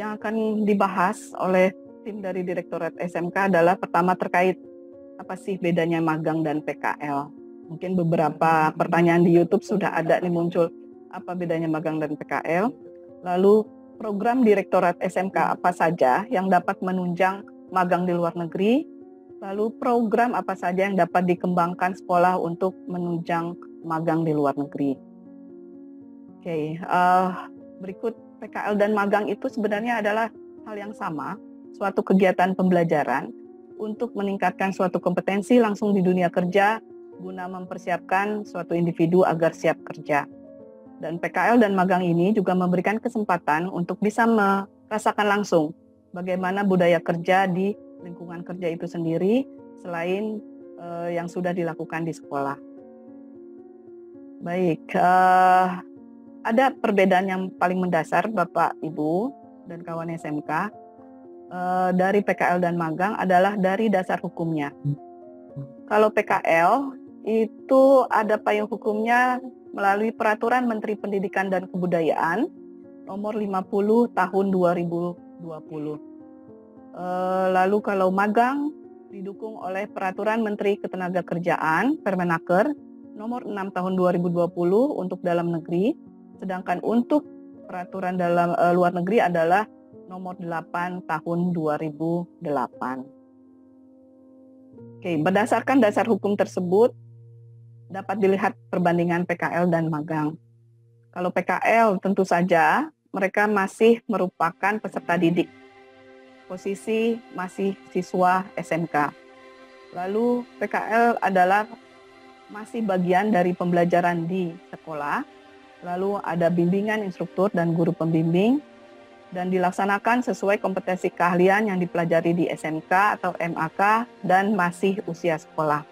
yang akan dibahas oleh tim dari Direktorat SMK adalah pertama terkait apa sih bedanya magang dan PKL. Mungkin beberapa pertanyaan di YouTube sudah ada nih muncul, apa bedanya magang dan PKL. Lalu program Direktorat SMK apa saja yang dapat menunjang magang di luar negeri. Lalu program apa saja yang dapat dikembangkan sekolah untuk menunjang magang di luar negeri. Oke, berikut PKL dan magang itu sebenarnya adalah hal yang sama, suatu kegiatan pembelajaran untuk meningkatkan suatu kompetensi langsung di dunia kerja guna mempersiapkan suatu individu agar siap kerja. Dan PKL dan magang ini juga memberikan kesempatan untuk bisa merasakan langsung bagaimana budaya kerja di lingkungan kerja itu sendiri selain yang sudah dilakukan di sekolah. Baik, ada perbedaan yang paling mendasar Bapak, Ibu, dan kawan SMK dari PKL dan magang adalah dari dasar hukumnya. Kalau PKL itu ada payung hukumnya melalui Peraturan Menteri Pendidikan dan Kebudayaan nomor 50 tahun 2020. Lalu kalau magang didukung oleh Peraturan Menteri Ketenagakerjaan Permenaker nomor 6 tahun 2020 untuk dalam negeri, sedangkan untuk peraturan dalam luar negeri adalah nomor 8 tahun 2008. Oke, berdasarkan dasar hukum tersebut dapat dilihat perbandingan PKL dan magang. Kalau PKL tentu saja mereka masih merupakan peserta didik. Posisi masih siswa SMK. Lalu PKL adalah masih bagian dari pembelajaran di sekolah. Lalu ada bimbingan instruktur dan guru pembimbing dan dilaksanakan sesuai kompetensi keahlian yang dipelajari di SMK atau MAK dan masih usia sekolah.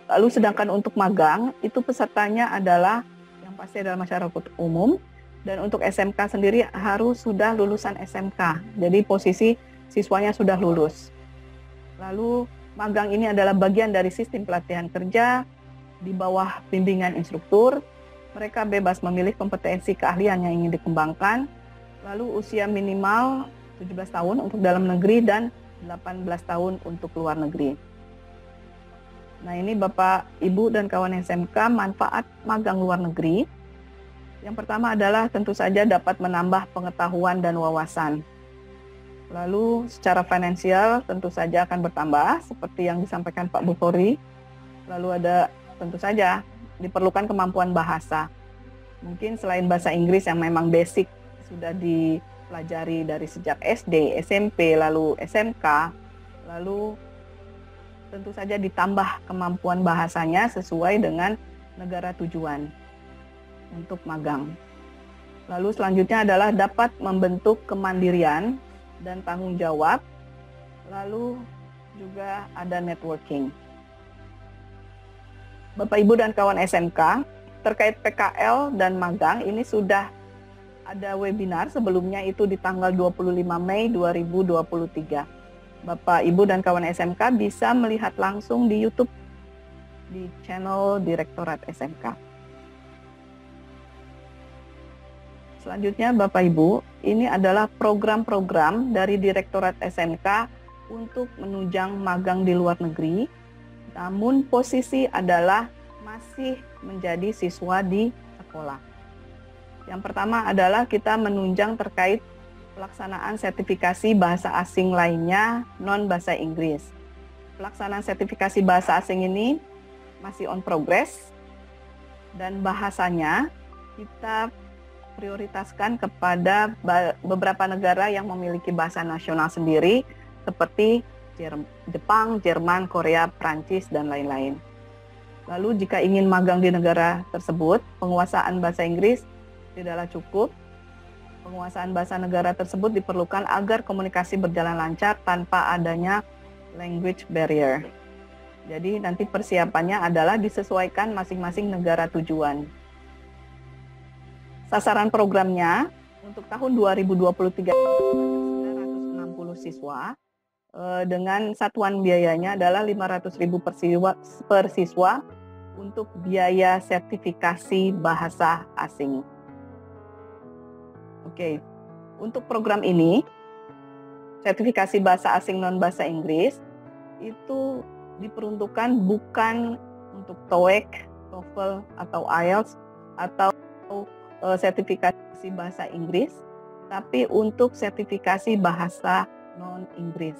Lalu sedangkan untuk magang itu pesertanya adalah yang pasti adalah masyarakat umum. Dan untuk SMK sendiri harus sudah lulusan SMK. Jadi posisi siswanya sudah lulus. Lalu magang ini adalah bagian dari sistem pelatihan kerja di bawah bimbingan instruktur. Mereka bebas memilih kompetensi keahlian yang ingin dikembangkan. Lalu usia minimal 17 tahun untuk dalam negeri dan 18 tahun untuk luar negeri. Nah, ini Bapak, Ibu, dan kawan SMK manfaat magang luar negeri. Yang pertama adalah tentu saja dapat menambah pengetahuan dan wawasan. Lalu secara finansial tentu saja akan bertambah seperti yang disampaikan Pak Bukhori. Lalu ada tentu saja diperlukan kemampuan bahasa. Mungkin selain bahasa Inggris yang memang basic sudah dipelajari dari sejak SD, SMP, lalu SMK. Lalu tentu saja ditambah kemampuan bahasanya sesuai dengan negara tujuan untuk magang. Lalu selanjutnya adalah dapat membentuk kemandirian dan tanggung jawab. Lalu juga ada networking. Bapak, Ibu, dan kawan SMK, terkait PKL dan magang ini sudah ada webinar sebelumnya itu di tanggal 25 Mei 2023. Bapak, Ibu, dan kawan SMK bisa melihat langsung di YouTube di channel Direktorat SMK. Selanjutnya Bapak Ibu, ini adalah program-program dari Direktorat SMK untuk menunjang magang di luar negeri, namun posisi adalah masih menjadi siswa di sekolah. Yang pertama adalah kita menunjang terkait pelaksanaan sertifikasi bahasa asing lainnya non-bahasa Inggris. Pelaksanaan sertifikasi bahasa asing ini masih on progress dan bahasanya kita prioritaskan kepada beberapa negara yang memiliki bahasa nasional sendiri seperti Jepang, Jerman, Korea, Prancis, dan lain-lain. Lalu jika ingin magang di negara tersebut, penguasaan bahasa Inggris tidaklah cukup. Penguasaan bahasa negara tersebut diperlukan agar komunikasi berjalan lancar tanpa adanya language barrier. Jadi nanti persiapannya adalah disesuaikan masing-masing negara tujuan. Sasaran programnya untuk tahun 2023 960 siswa dengan satuan biayanya adalah 500.000 per siswa untuk biaya sertifikasi bahasa asing. Oke. Untuk program ini, sertifikasi bahasa asing non-bahasa Inggris, itu diperuntukkan bukan untuk TOEIC, TOEFL, atau IELTS, atau sertifikasi bahasa Inggris, tapi untuk sertifikasi bahasa non-Inggris.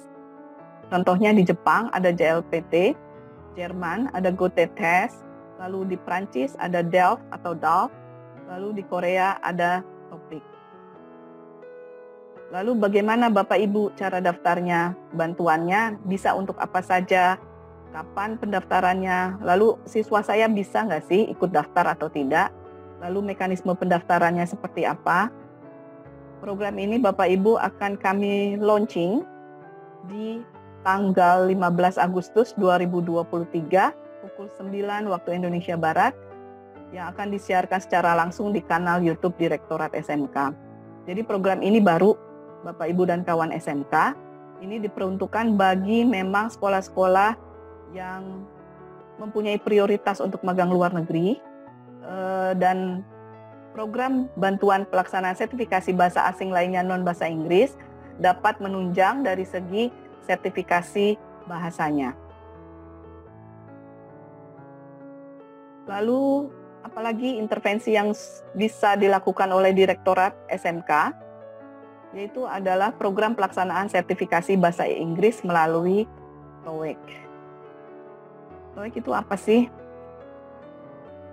Contohnya di Jepang ada JLPT, Jerman ada GOTE-TEST, lalu di Prancis ada DELF atau DALF, lalu di Korea ada TOPIK. Lalu bagaimana Bapak Ibu cara daftarnya? Bantuannya bisa untuk apa saja? Kapan pendaftarannya? Lalu siswa saya bisa nggak sih ikut daftar atau tidak? Lalu mekanisme pendaftarannya seperti apa? Program ini Bapak Ibu akan kami launching di tanggal 15 Agustus 2023 pukul 9 waktu Indonesia Barat yang akan disiarkan secara langsung di kanal YouTube Direktorat SMK. Jadi program ini baru Bapak Ibu dan kawan SMK, ini diperuntukkan bagi memang sekolah-sekolah yang mempunyai prioritas untuk magang luar negeri, dan program bantuan pelaksanaan sertifikasi bahasa asing lainnya non-bahasa Inggris dapat menunjang dari segi sertifikasi bahasanya. Lalu, apalagi intervensi yang bisa dilakukan oleh Direktorat SMK, yaitu adalah program pelaksanaan sertifikasi bahasa Inggris melalui TOEIC. TOEIC itu apa sih?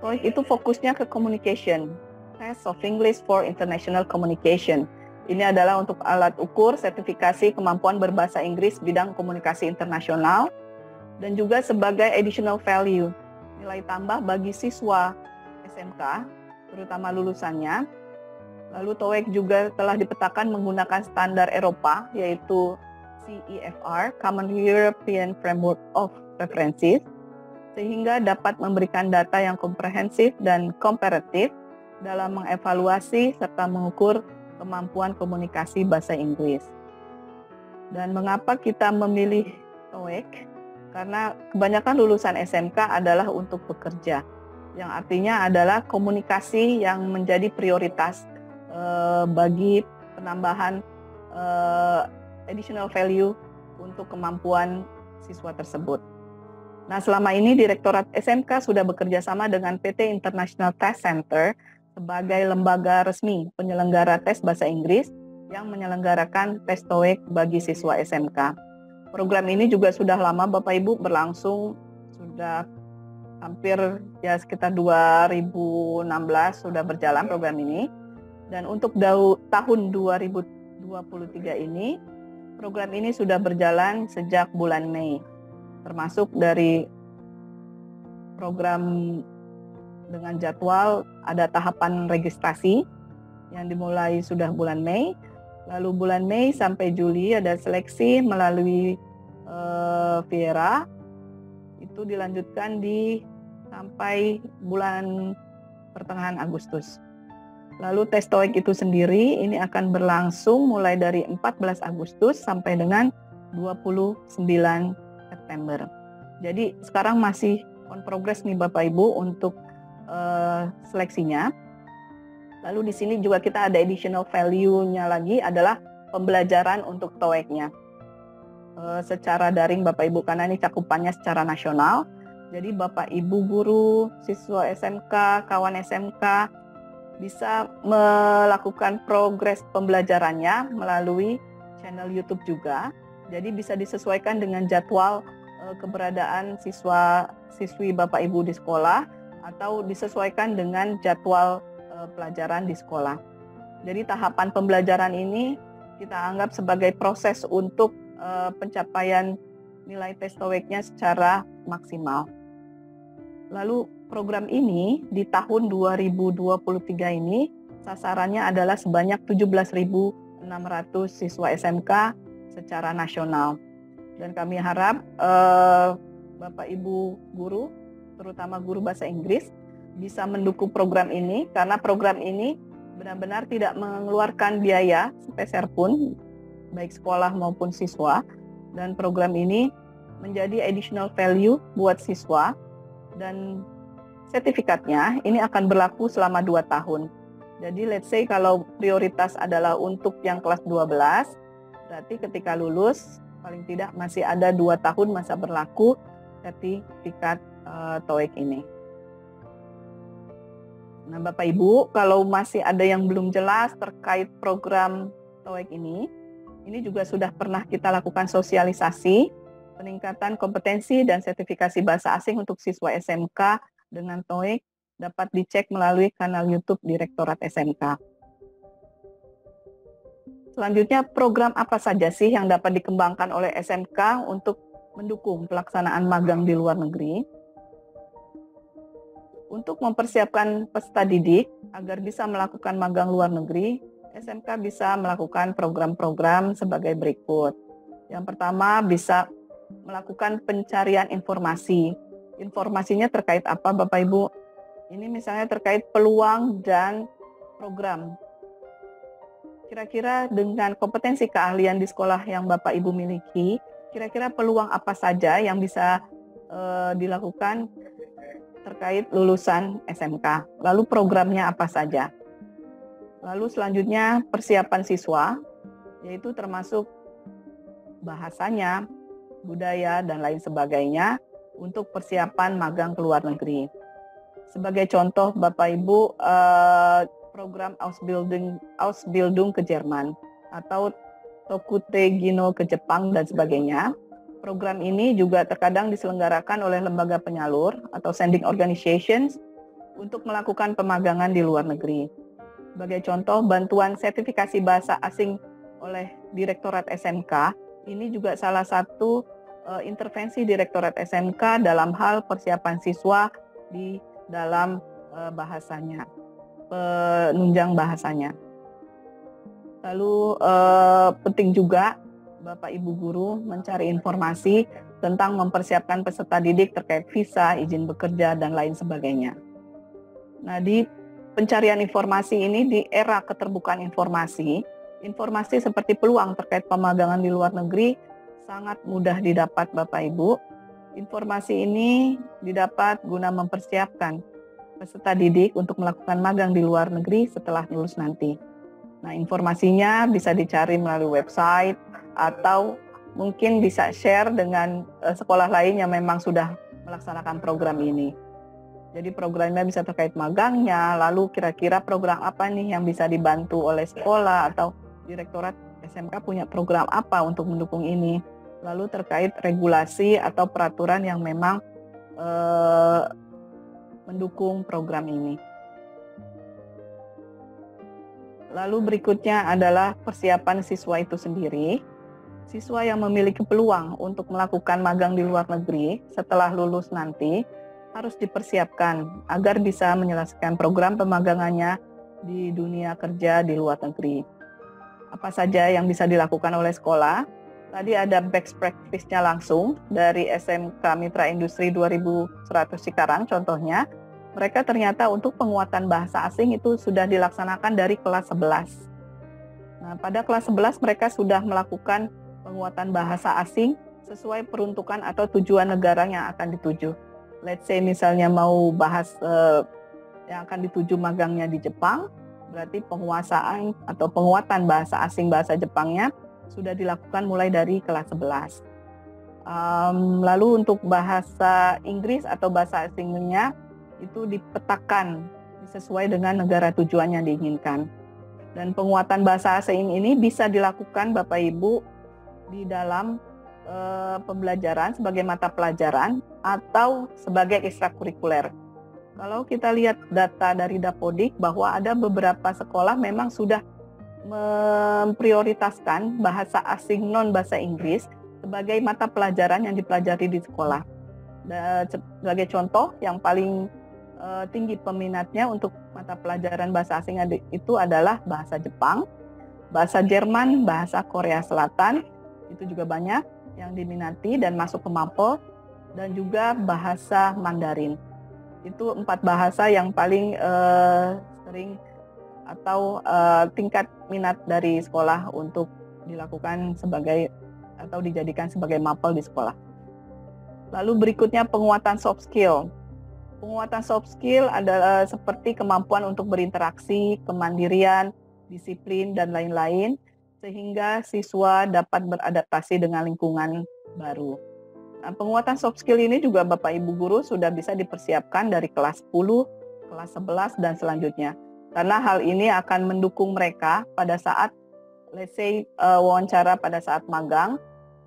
TOEIC itu fokusnya ke communication, Test of English for International Communication. Ini adalah untuk alat ukur sertifikasi kemampuan berbahasa Inggris bidang komunikasi internasional dan juga sebagai additional value, nilai tambah bagi siswa SMK, terutama lulusannya. Lalu TOEIC juga telah dipetakan menggunakan standar Eropa, yaitu CEFR, Common European Framework of References, sehingga dapat memberikan data yang komprehensif dan komparatif dalam mengevaluasi serta mengukur kemampuan komunikasi bahasa Inggris. Dan mengapa kita memilih TOEIC? Karena kebanyakan lulusan SMK adalah untuk bekerja, yang artinya adalah komunikasi yang menjadi prioritas bagi penambahan additional value untuk kemampuan siswa tersebut. Nah, selama ini Direktorat SMK sudah bekerja sama dengan PT International Test Center sebagai lembaga resmi penyelenggara tes bahasa Inggris yang menyelenggarakan tes TOEIC bagi siswa SMK. Program ini juga sudah lama Bapak Ibu berlangsung, sudah hampir sekitar 2016 sudah berjalan program ini. Dan untuk tahun 2023 ini, program ini sudah berjalan sejak bulan Mei. Termasuk dari program dengan jadwal ada tahapan registrasi yang dimulai sudah bulan Mei. Lalu bulan Mei sampai Juli ada seleksi melalui Viera. Itu dilanjutkan sampai bulan pertengahan Agustus. Lalu tes TOEIC itu sendiri ini akan berlangsung mulai dari 14 Agustus sampai dengan 29 September. Jadi sekarang masih on progress nih Bapak Ibu untuk seleksinya. Lalu di sini juga kita ada additional value-nya lagi adalah pembelajaran untuk TOEIC-nya. Secara daring Bapak Ibu, karena ini cakupannya secara nasional. Jadi Bapak Ibu guru, siswa SMK, kawan SMK bisa melakukan progres pembelajarannya melalui channel YouTube juga. Jadi bisa disesuaikan dengan jadwal keberadaan siswi Bapak Ibu di sekolah atau disesuaikan dengan jadwal pelajaran di sekolah. Jadi tahapan pembelajaran ini kita anggap sebagai proses untuk pencapaian nilai tes TOEIC-nya secara maksimal. Lalu program ini di tahun 2023 ini sasarannya adalah sebanyak 17.600 siswa SMK secara nasional. Dan kami harap Bapak Ibu guru, terutama guru bahasa Inggris, bisa mendukung program ini karena program ini benar-benar tidak mengeluarkan biaya sepeser pun, baik sekolah maupun siswa. Dan program ini menjadi additional value buat siswa dan sertifikatnya ini akan berlaku selama 2 tahun. Jadi let's say kalau prioritas adalah untuk yang kelas 12, berarti ketika lulus paling tidak masih ada 2 tahun masa berlaku sertifikat TOEIC ini. Nah, Bapak Ibu, kalau masih ada yang belum jelas terkait program TOEIC ini juga sudah pernah kita lakukan sosialisasi peningkatan kompetensi dan sertifikasi bahasa asing untuk siswa SMK dengan TOEIC dapat dicek melalui kanal YouTube Direktorat SMK. Selanjutnya, program apa saja sih yang dapat dikembangkan oleh SMK untuk mendukung pelaksanaan magang di luar negeri? Untuk mempersiapkan peserta didik agar bisa melakukan magang luar negeri, SMK bisa melakukan program-program sebagai berikut. Yang pertama, bisa melakukan pencarian informasi. Informasinya terkait apa, Bapak Ibu? Ini misalnya terkait peluang dan program. Kira-kira dengan kompetensi keahlian di sekolah yang Bapak Ibu miliki, kira-kira peluang apa saja yang bisa dilakukan terkait lulusan SMK? Lalu programnya apa saja? Lalu selanjutnya persiapan siswa, yaitu termasuk bahasanya, budaya, dan lain sebagainya untuk persiapan magang ke luar negeri. Sebagai contoh, Bapak Ibu, program Ausbildung ke Jerman atau Tokute Gino ke Jepang dan sebagainya. Program ini juga terkadang diselenggarakan oleh lembaga penyalur atau sending organizations untuk melakukan pemagangan di luar negeri. Sebagai contoh, bantuan sertifikasi bahasa asing oleh Direktorat SMK, ini juga salah satu intervensi Direktorat SMK dalam hal persiapan siswa di dalam bahasanya, penunjang bahasanya. Lalu penting juga Bapak Ibu guru mencari informasi tentang mempersiapkan peserta didik terkait visa, izin bekerja, dan lain sebagainya. Nah, di pencarian informasi ini di era keterbukaan informasi seperti peluang terkait pemagangan di luar negeri sangat mudah didapat Bapak Ibu. Informasi ini didapat guna mempersiapkan peserta didik untuk melakukan magang di luar negeri setelah lulus nanti. Nah, informasinya bisa dicari melalui website atau mungkin bisa share dengan sekolah lain yang memang sudah melaksanakan program ini. Jadi programnya bisa terkait magangnya, lalu kira-kira program apa nih yang bisa dibantu oleh sekolah atau Direktorat SMK punya program apa untuk mendukung ini. Lalu terkait regulasi atau peraturan yang memang mendukung program ini. Lalu berikutnya adalah persiapan siswa itu sendiri. Siswa yang memiliki peluang untuk melakukan magang di luar negeri setelah lulus nanti harus dipersiapkan agar bisa menyelesaikan program pemagangannya di dunia kerja di luar negeri. Apa saja yang bisa dilakukan oleh sekolah? Tadi ada best practice-nya langsung dari SMK Mitra Industri 2100 Cikarang contohnya. Mereka ternyata untuk penguatan bahasa asing itu sudah dilaksanakan dari kelas 11. Nah, pada kelas 11 mereka sudah melakukan penguatan bahasa asing sesuai peruntukan atau tujuan negara yang akan dituju. Let's say misalnya mau bahas yang akan dituju magangnya di Jepang, berarti penguasaan atau penguatan bahasa asing bahasa Jepangnya sudah dilakukan mulai dari kelas 11. Lalu untuk bahasa Inggris atau bahasa asingnya itu dipetakan sesuai dengan negara tujuan yang diinginkan. Dan penguatan bahasa asing ini bisa dilakukan Bapak Ibu di dalam pembelajaran sebagai mata pelajaran atau sebagai ekstrakurikuler. Kalau kita lihat data dari Dapodik bahwa ada beberapa sekolah memang sudah memprioritaskan bahasa asing non bahasa Inggris sebagai mata pelajaran yang dipelajari di sekolah. Sebagai contoh yang paling tinggi peminatnya untuk mata pelajaran bahasa asing itu adalah bahasa Jepang, bahasa Jerman, bahasa Korea Selatan, itu juga banyak yang diminati dan masuk ke MAPEL, dan juga bahasa Mandarin. Itu 4 bahasa yang paling sering atau tingkat minat dari sekolah untuk dilakukan sebagai atau dijadikan sebagai MAPEL di sekolah. Lalu berikutnya penguatan soft skill. Penguatan soft skill adalah seperti kemampuan untuk berinteraksi, kemandirian, disiplin, dan lain-lain, sehingga siswa dapat beradaptasi dengan lingkungan baru. Nah, penguatan soft skill ini juga Bapak Ibu guru sudah bisa dipersiapkan dari kelas 10, kelas 11, dan selanjutnya. Karena hal ini akan mendukung mereka pada saat, let's say, wawancara pada saat magang,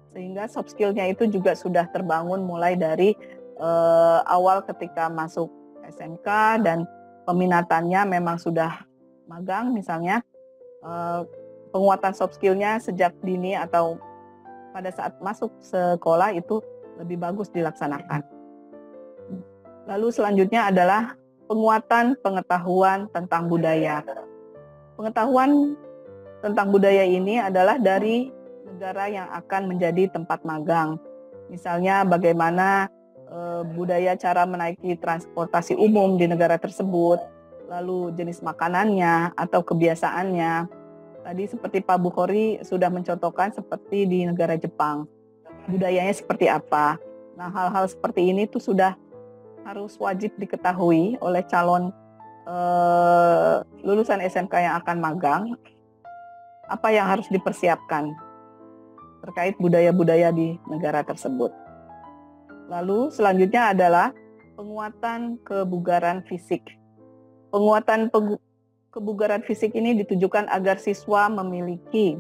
sehingga soft skill-nya itu juga sudah terbangun mulai dari awal ketika masuk SMK dan peminatannya memang sudah magang misalnya, penguatan soft skill-nya sejak dini atau pada saat masuk sekolah itu lebih bagus dilaksanakan. Lalu selanjutnya adalah penguatan pengetahuan tentang budaya. Pengetahuan tentang budaya ini adalah dari negara yang akan menjadi tempat magang. Misalnya bagaimana budaya cara menaiki transportasi umum di negara tersebut, lalu jenis makanannya atau kebiasaannya. Tadi seperti Pak Bukhori sudah mencontohkan seperti di negara Jepang, budayanya seperti apa. Nah, hal-hal seperti ini tuh sudah harus wajib diketahui oleh calon lulusan SMK yang akan magang, apa yang harus dipersiapkan terkait budaya-budaya di negara tersebut. Lalu selanjutnya adalah penguatan kebugaran fisik. Penguatan kebugaran fisik ini ditujukan agar siswa memiliki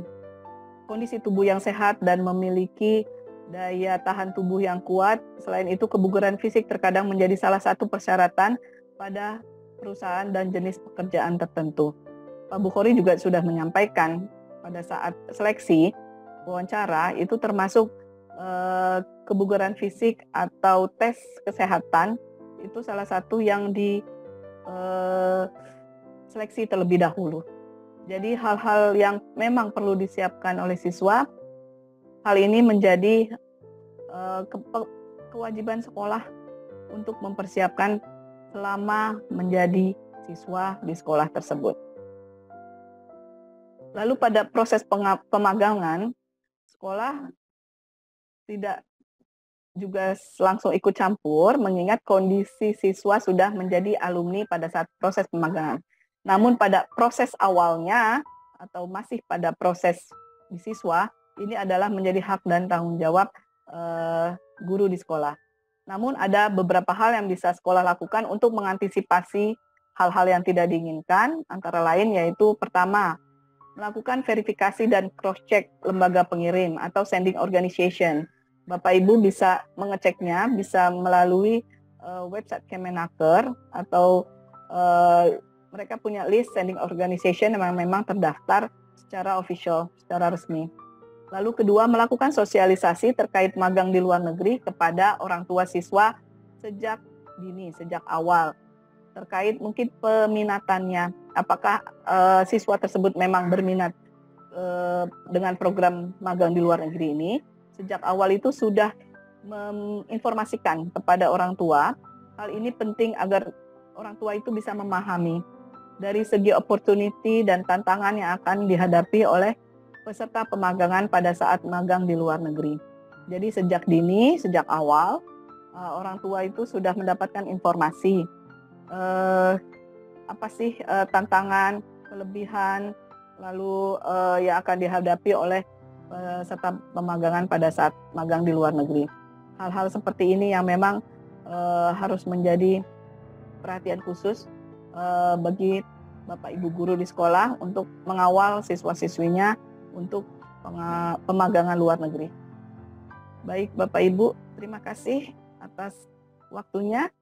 kondisi tubuh yang sehat dan memiliki daya tahan tubuh yang kuat. Selain itu, kebugaran fisik terkadang menjadi salah satu persyaratan pada perusahaan dan jenis pekerjaan tertentu. Pak Bukhori juga sudah menyampaikan pada saat seleksi wawancara itu termasuk kebugaran fisik atau tes kesehatan itu salah satu yang diseleksi terlebih dahulu. Jadi hal-hal yang memang perlu disiapkan oleh siswa, hal ini menjadi kewajiban sekolah untuk mempersiapkan selama menjadi siswa di sekolah tersebut. Lalu pada proses pemagangan, sekolah tidak juga langsung ikut campur mengingat kondisi siswa sudah menjadi alumni pada saat proses pemagangan. Namun pada proses awalnya atau masih pada proses di siswa, ini adalah menjadi hak dan tanggung jawab guru di sekolah. Namun ada beberapa hal yang bisa sekolah lakukan untuk mengantisipasi hal-hal yang tidak diinginkan, antara lain yaitu pertama, melakukan verifikasi dan cross-check lembaga pengirim atau sending organization. Bapak Ibu bisa mengeceknya, bisa melalui website Kemenaker atau mereka punya list sending organization yang memang terdaftar secara official, secara resmi. Lalu kedua, melakukan sosialisasi terkait magang di luar negeri kepada orang tua siswa sejak dini, sejak awal. Terkait mungkin peminatannya, apakah siswa tersebut memang berminat dengan program magang di luar negeri ini. Sejak awal itu sudah menginformasikan kepada orang tua. Hal ini penting agar orang tua itu bisa memahami dari segi opportunity dan tantangan yang akan dihadapi oleh peserta pemagangan pada saat magang di luar negeri. Jadi sejak dini, sejak awal, orang tua itu sudah mendapatkan informasi apa sih tantangan, kelebihan, lalu yang akan dihadapi oleh peserta pemagangan pada saat magang di luar negeri. Hal-hal seperti ini yang memang harus menjadi perhatian khusus bagi Bapak Ibu guru di sekolah untuk mengawal siswa-siswinya untuk pemagangan luar negeri. Baik Bapak Ibu, terima kasih atas waktunya.